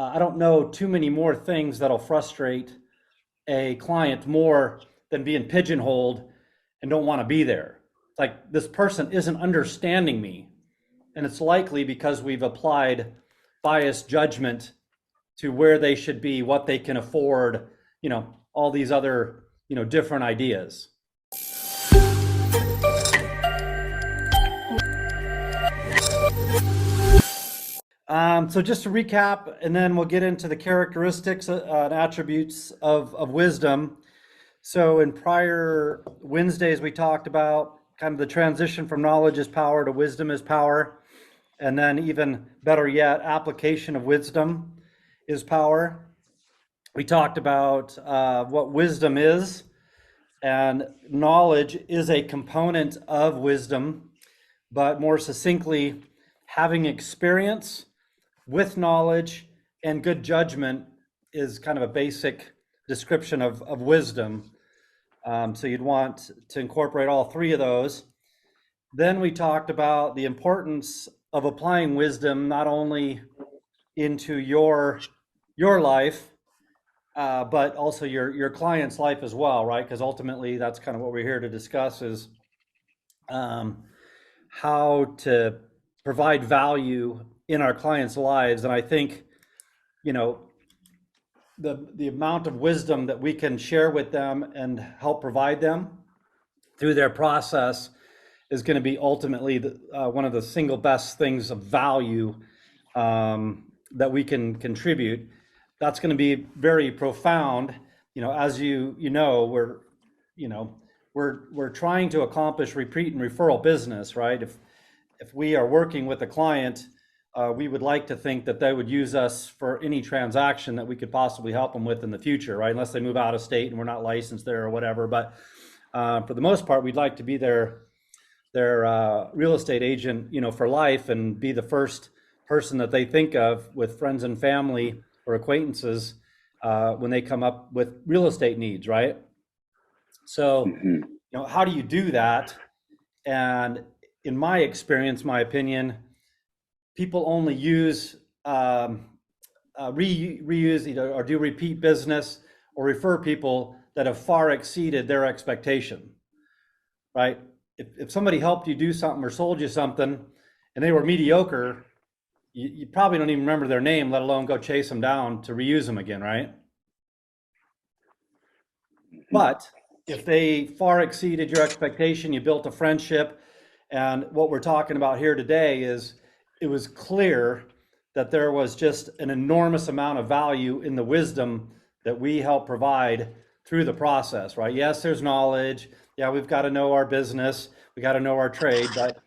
I don't know too many more things that'll frustrate a client more than being pigeonholed and don't want to be there. It's like this person isn't understanding me. And it's likely because we've applied biased judgment to where they should be, what they can afford, all these other, different ideas. So just to recap, and then we'll get into the characteristics and attributes of wisdom. So in prior Wednesdays, we talked about kind of the transition from knowledge is power to wisdom is power. And then even better yet, application of wisdom is power. We talked about what wisdom is, and knowledge is a component of wisdom, but more succinctly, having experience with knowledge and good judgment is kind of a basic description of wisdom. So you'd want to incorporate all three of those. Then we talked about the importance of applying wisdom not only into your life, but also your client's life as well, right? Because ultimately that's kind of what we're here to discuss is how to provide value in our clients' lives. And I think, the amount of wisdom that we can share with them and help provide them through their process is going to be ultimately one of the single best things of value that we can contribute. That's going to be very profound. As we're trying to accomplish repeat and referral business, right? If we are working with a client, we would like to think that they would use us for any transaction that we could possibly help them with in the future, right? Unless they move out of state and we're not licensed there or whatever. But for the most part, we'd like to be their real estate agent, for life, and be the first person that they think of with friends and family or acquaintances when they come up with real estate needs, right? So, how do you do that? And in my experience, my opinion, people only use reuse either or do repeat business or refer people that have far exceeded their expectation, right? If somebody helped you do something or sold you something and they were mediocre, you probably don't even remember their name, let alone go chase them down to reuse them again, right? But if they far exceeded your expectation, you built a friendship, and what we're talking about here today is it was clear that there was just an enormous amount of value in the wisdom that we help provide through the process, right? Yes, there's knowledge. Yeah, we've got to know our business. We got to know our trade, but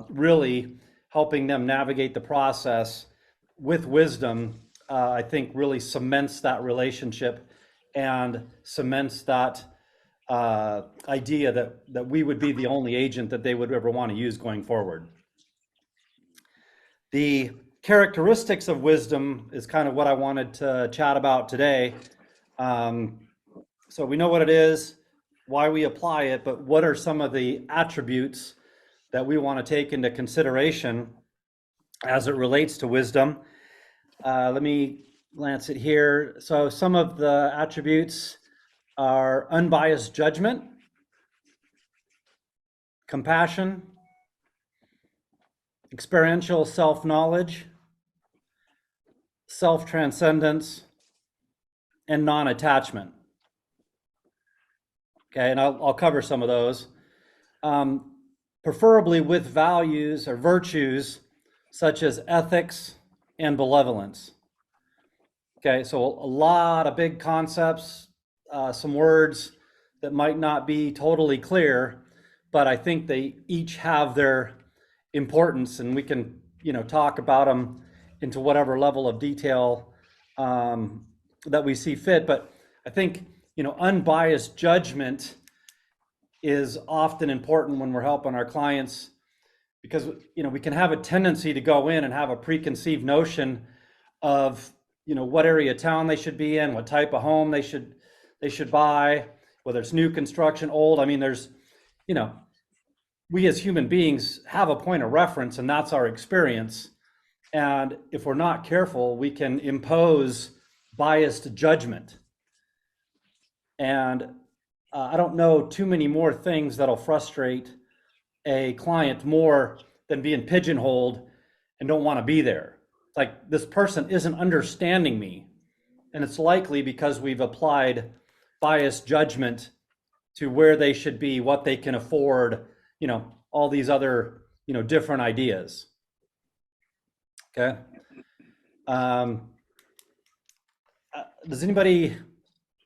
really helping them navigate the process with wisdom, I think really cements that relationship and cements that idea that we would be the only agent that they would ever want to use going forward. The characteristics of wisdom is kind of what I wanted to chat about today. So we know what it is, why we apply it, but what are some of the attributes that we want to take into consideration as it relates to wisdom? Let me glance it here. So some of the attributes are unbiased judgment, compassion, experiential self-knowledge, self-transcendence, and non-attachment. Okay, and I'll cover some of those. Preferably with values or virtues such as ethics and benevolence. Okay, so a lot of big concepts, some words that might not be totally clear, but I think they each have their importance, and we can, talk about them into whatever level of detail that we see fit. But I think, unbiased judgment is often important when we're helping our clients, because, we can have a tendency to go in and have a preconceived notion of, what area of town they should be in, what type of home they should buy, whether it's new construction, old. I mean, there's, we as human beings have a point of reference, and that's our experience. And if we're not careful, we can impose biased judgment. And I don't know too many more things that'll frustrate a client more than being pigeonholed and don't want to be there. It's like this person isn't understanding me. And it's likely because we've applied biased judgment to where they should be, what they can afford, all these other, different ideas. Okay. Does anybody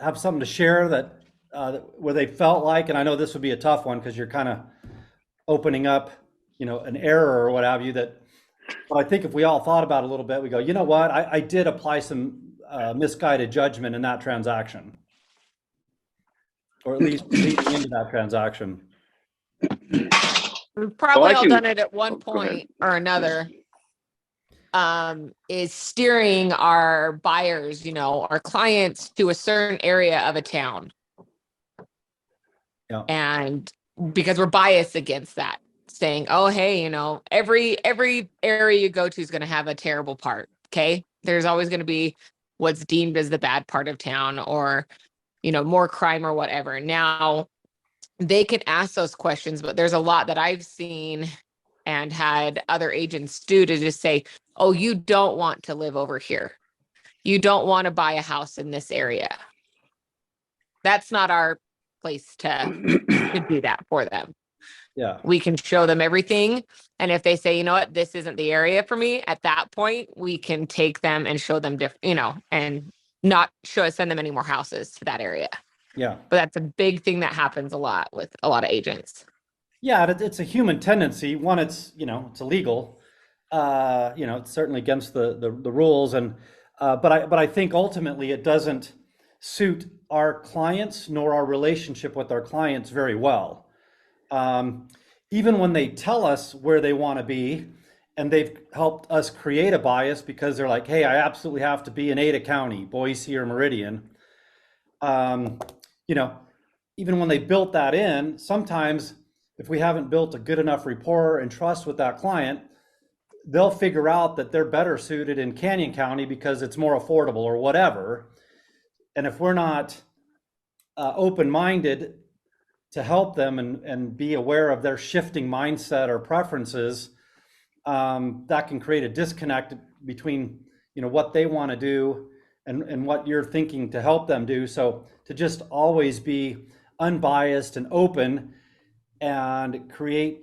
have something to share that where they felt like, and I know this would be a tough one because you're kind of opening up, an error or what have you, but I think if we all thought about it a little bit, we go, you know what, I did apply some misguided judgment in that transaction, or at least leading into that transaction. We've probably all done it at one point or another. Is steering our buyers, our clients to a certain area of a town. Yeah. And because we're biased against that, saying, oh, hey, every area you go to is going to have a terrible part. Okay. There's always going to be what's deemed as the bad part of town, or, more crime or whatever. Now they can ask those questions, but there's a lot that I've seen and had other agents do to just say, oh, you don't want to live over here. You don't want to buy a house in this area. That's not our place to do that for them. Yeah. We can show them everything. And if they say, you know what, this isn't the area for me, at that point, we can take them and show them and not send them any more houses to that area. Yeah. But that's a big thing that happens a lot with a lot of agents. Yeah, it's a human tendency. One, it's illegal. It's certainly against the rules, and but I think ultimately it doesn't suit our clients nor our relationship with our clients very well. Even when they tell us where they want to be, and they've helped us create a bias because they're like, hey, I absolutely have to be in Ada County, Boise or Meridian. Even when they built that in, sometimes if we haven't built a good enough rapport and trust with that client, they'll figure out that they're better suited in Canyon County because it's more affordable or whatever. And if we're not open-minded to help them and be aware of their shifting mindset or preferences, that can create a disconnect between what they want to do and what you're thinking to help them do. So to just always be unbiased and open and create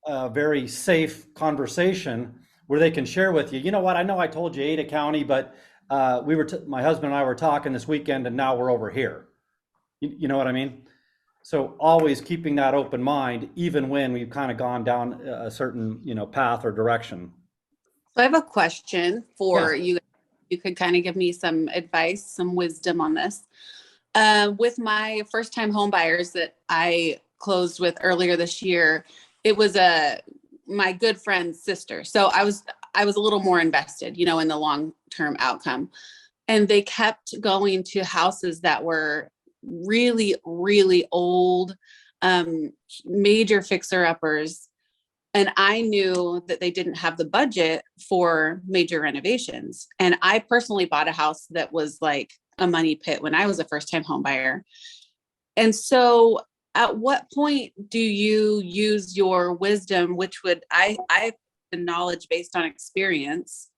a very safe conversation where they can share with you, you know what, I know I told you Ada County, but my husband and I were talking this weekend and now we're over here. You know what I mean? So always keeping that open mind, even when we've kind of gone down a certain, path or direction. So I have a question for you. You could kind of give me some advice, some wisdom on this. With my first time home buyers that I closed with earlier this year, it was my good friend's sister. So I was a little more invested, in the long-term outcome. And they kept going to houses that were really, really old, major fixer-uppers. And I knew that they didn't have the budget for major renovations. And I personally bought a house that was like a money pit when I was a first-time home buyer. And so at what point do you use your wisdom, which would I the knowledge based on experience,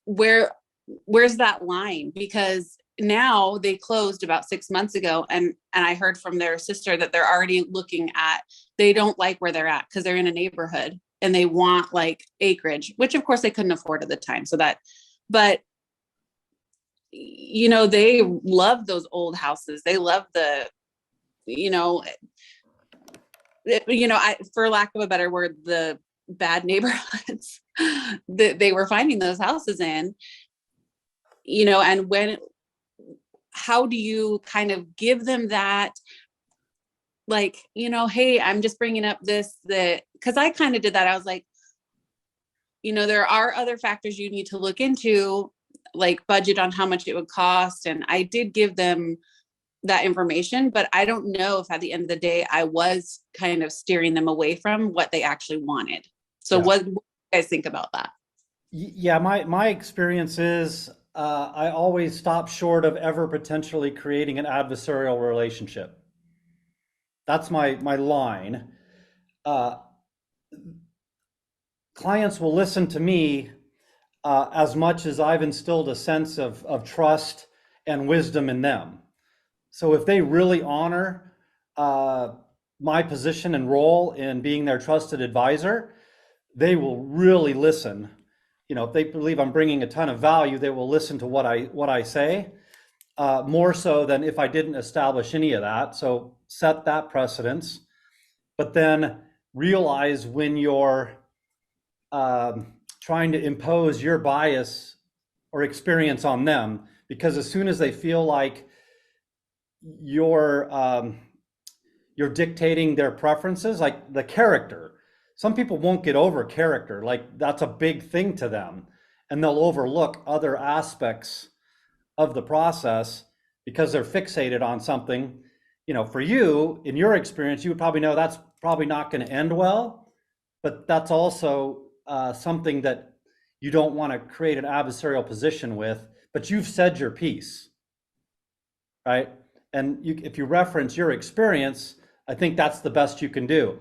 where's that line? Because now they closed about 6 months ago, and I heard from their sister that they're already looking at, they don't like where they're at because they're in a neighborhood and they want like acreage, which of course they couldn't afford at the time. But they love those old houses. They love for lack of a better word, the bad neighborhoods that they were finding those houses in, and how do you kind of give them that, like, hey, I'm just bringing up this, because I kind of did that. I was like, there are other factors you need to look into, like budget on how much it would cost. And I did give them that information, but I don't know if at the end of the day, I was kind of steering them away from what they actually wanted. So what do you guys think about that? Yeah, my experience is I always stop short of ever potentially creating an adversarial relationship. That's my line. Uh, Clients will listen to me as much as I've instilled a sense of trust and wisdom in them. So if they really honor uh, my position and role in being their trusted advisor, they will really listen. You know, if they believe I'm bringing a ton of value, they will listen to what I say, more so than if I didn't establish any of that. So set that precedence, but then realize when you're trying to impose your bias or experience on them, because as soon as they feel like you're you're dictating their preferences, like the character. Some people won't get over character, like that's a big thing to them, and they'll overlook other aspects of the process because they're fixated on something. You know, for you, in your experience, you would probably know that's probably not going to end well, but that's also something that you don't want to create an adversarial position with, but you've said your piece, right? And if you reference your experience, I think that's the best you can do.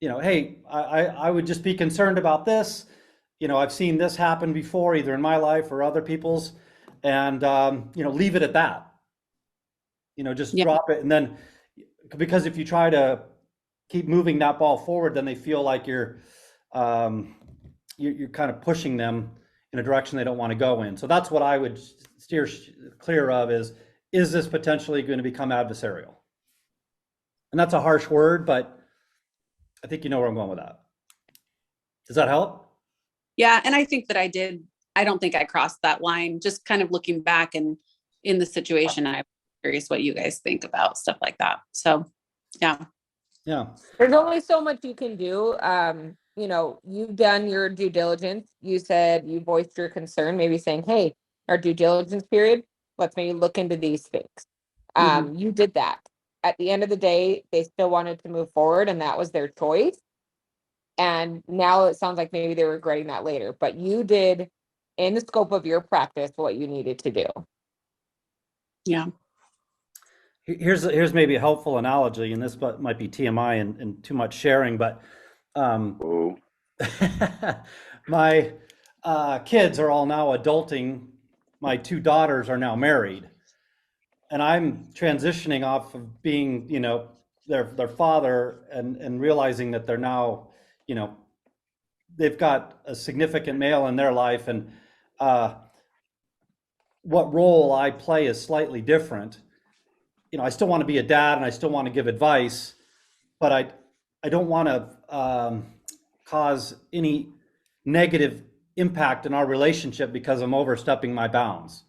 You know, hey, I would just be concerned about this. You know, I've seen this happen before, either in my life or other people's, and you know, leave it at that. You know, just Yeah. drop it, and then because if you try to keep moving that ball forward, then they feel like um, you're kind of pushing them in a direction they don't want to go in. So that's what I would steer clear of: is this potentially going to become adversarial? And that's a harsh word, but I think you know where I'm going with that. Does that help? Yeah. And I think that I don't think I crossed that line. Just kind of looking back and in the situation, I'm curious what you guys think about stuff like that. So, yeah. Yeah. There's only so much you can do. You know, you've done your due diligence. You said you voiced your concern, maybe saying, hey, our due diligence period, let's maybe look into these things. Mhm. You did that. At the end of the day, they still wanted to move forward, and that was their choice. And now it sounds like maybe they're regretting that later, but you did, in the scope of your practice, what you needed to do. Yeah. Here's maybe a helpful analogy, and this might be TMI and too much sharing, but Whoa. my kids are all now adulting. My two daughters are now married, and I'm transitioning off of being, you know, their father, and realizing that they're now, you know, they've got a significant male in their life, and uh, what role I play is slightly different. You know, I still want to be a dad and I still want to give advice, but I don't want to cause any negative impact in our relationship because I'm overstepping my bounds.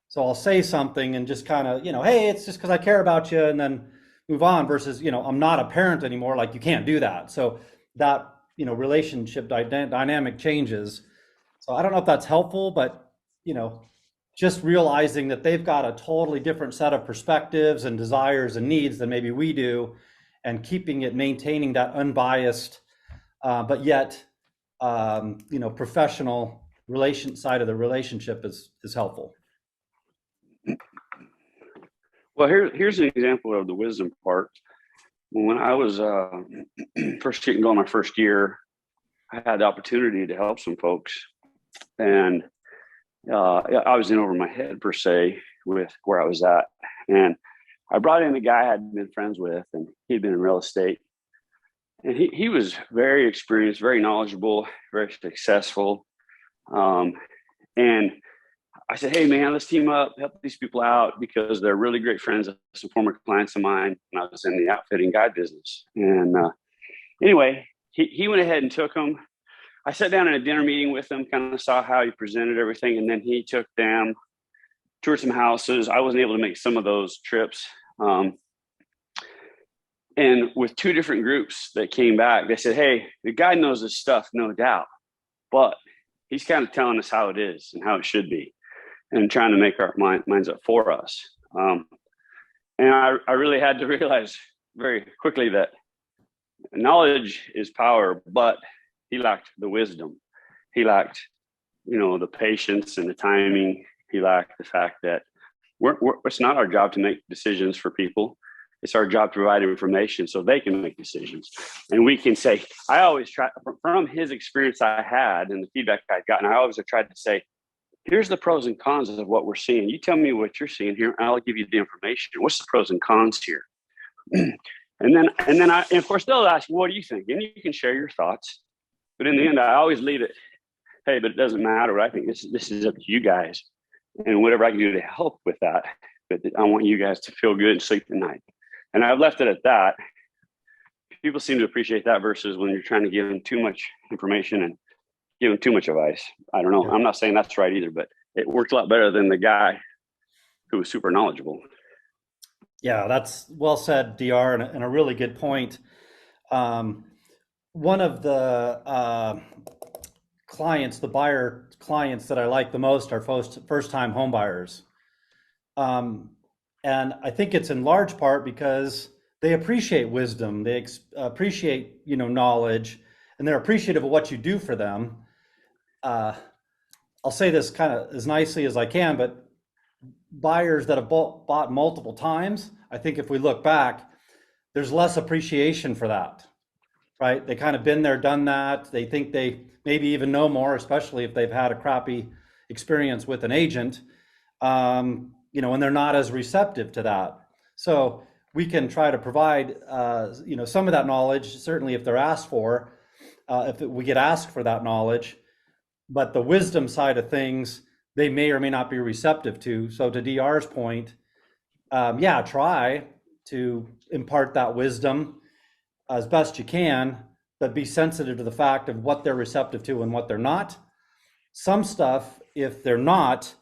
So I'll say something and just kind of, you know, hey, it's just because I care about you, and then move on, versus, you know, I'm not a parent anymore. Like, you can't do that. So that, you know, relationship dynamic changes. So I don't know if that's helpful, but, you know, just realizing that they've got a totally different set of perspectives and desires and needs than maybe we do, and maintaining that unbiased, but yet, you know, professional side of the relationship is helpful. Well, here's an example of the wisdom part. When I was first getting going my first year, I had the opportunity to help some folks, and I was in over my head per se with where I was at. And I brought in a guy I had been friends with, and he'd been in real estate, and he was very experienced, very knowledgeable, very successful. And I said, hey, man, let's team up, help these people out, because they're really great friends of some former clients of mine when I was in the outfitting guide business. And anyway, he went ahead and took them. I sat down in a dinner meeting with him, kind of saw how he presented everything, and then he took them, toured some houses. I wasn't able to make some of those trips. And with two different groups that came back, they said, hey, the guy knows this stuff, no doubt, but he's kind of telling us how it is and how it should be, and trying to make our minds up for us. And I really had to realize very quickly that knowledge is power, but He lacked the wisdom. He lacked, the patience and the timing. He lacked the fact that it's not our job to make decisions for people. It's our job to provide information so they can make decisions. And we can say, I always try, from his experience I had and the feedback I'd gotten, I always have tried to say, here's the pros and cons of what we're seeing. You tell me what you're seeing here, and I'll give you the information. What's the pros and cons here? And then of course, they'll ask, what do you think? And you can share your thoughts. But in the end, I always leave it, hey, but it doesn't matter. I think this is up to you guys. And whatever I can do to help with that. But I want you guys to feel good and sleep at night. And I've left it at that. People seem to appreciate that versus when you're trying to give them too much information and give them too much advice. I don't know. Yeah. I'm not saying that's right either, but it worked a lot better than the guy who was super knowledgeable. Yeah, that's well said, DR, and a really good point. One of the clients, the buyer clients that I like the most are first-time home buyers. And I think it's in large part because they appreciate wisdom, they appreciate, knowledge, and they're appreciative of what you do for them. I'll say this kind of as nicely as I can, but buyers that have bought multiple times, I think if we look back, there's less appreciation for that, right? They kind of been there, done that. They think they maybe even know more, especially if they've had a crappy experience with an agent, and they're not as receptive to that. So we can try to provide, some of that knowledge, certainly if they're asked for, if we get asked for that knowledge, but the wisdom side of things, they may or may not be receptive to. So to DR's point, try to impart that wisdom as best you can, but be sensitive to the fact of what they're receptive to and what they're not. Some stuff, if they're not,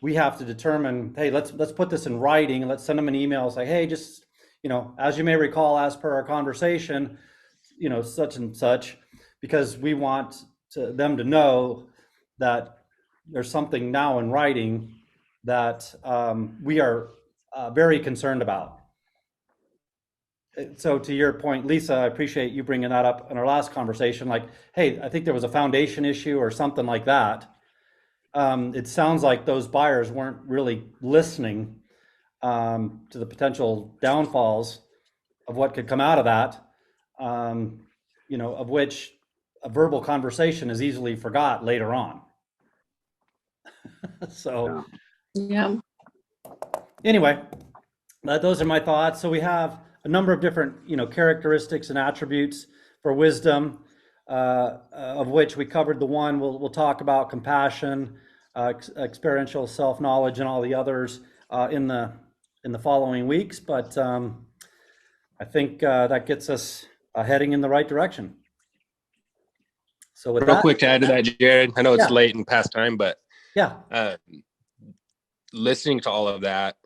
we have to determine, hey, let's put this in writing, and let's send them an email, say, hey, just, as you may recall, as per our conversation, such and such, because we want them to know that there's something now in writing that we are very concerned about. So to your point, Lisa, I appreciate you bringing that up in our last conversation, like, hey, I think there was a foundation issue or something like that. It sounds like those buyers weren't really listening to the potential downfalls of what could come out of that, of which a verbal conversation is easily forgot later on. So, yeah. Anyway, those are my thoughts. So we have a number of different, characteristics and attributes for wisdom, of which we covered the one. We'll talk about compassion, experiential self-knowledge, and all the others in the following weeks. But I think that gets us heading in the right direction. So with real quick to add to that, Jared, I know it's late and past time, but listening to all of that,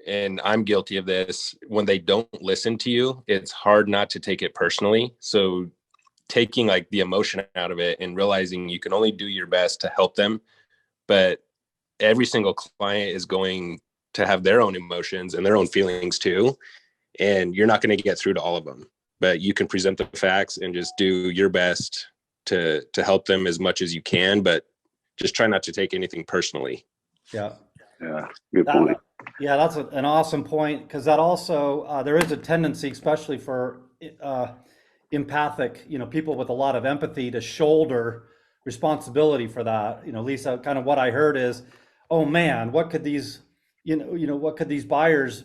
and I'm guilty of this, when they don't listen to you, it's hard not to take it personally. So taking like the emotion out of it and realizing you can only do your best to help them, but every single client is going to have their own emotions and their own feelings too. And you're not going to get through to all of them, but you can present the facts and just do your best to help them as much as you can, but just try not to take anything personally. Yeah. Good point. Yeah, that's an awesome point, because that also, there is a tendency, especially for empathic, people with a lot of empathy, to shoulder responsibility for that. Lisa, kind of what I heard is, oh man, what could these, what could these buyers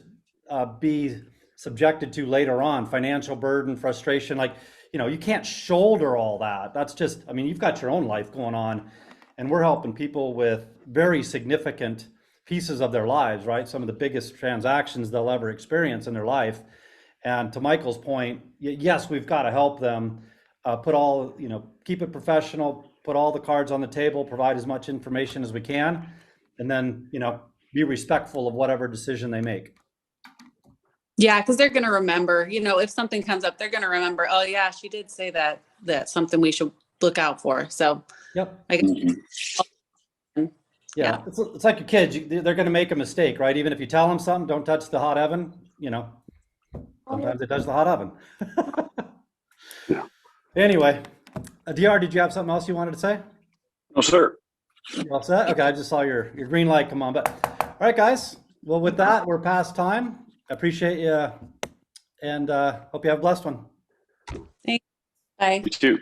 be subjected to later on? Financial burden, frustration, like, you can't shoulder all that. That's just, you've got your own life going on, and we're helping people with very significant pieces of their lives, right? Some of the biggest transactions they'll ever experience in their life. And to Michael's point, yes, we've got to help them keep it professional, put all the cards on the table, provide as much information as we can, and then, be respectful of whatever decision they make. Yeah, because they're going to remember, if something comes up, they're going to remember, oh yeah, she did say that's something we should look out for. So yep. I guess, yeah. It's like your kids, they're going to make a mistake, right? Even if you tell them something, don't touch the hot oven, sometimes it does the hot oven. Yeah. Anyway, DR, did you have something else you wanted to say? No, sir. You all set? Okay, I just saw your green light come on. But all right, guys. Well, with that, we're past time. I appreciate you, and hope you have a blessed one. Thanks. Bye. You too.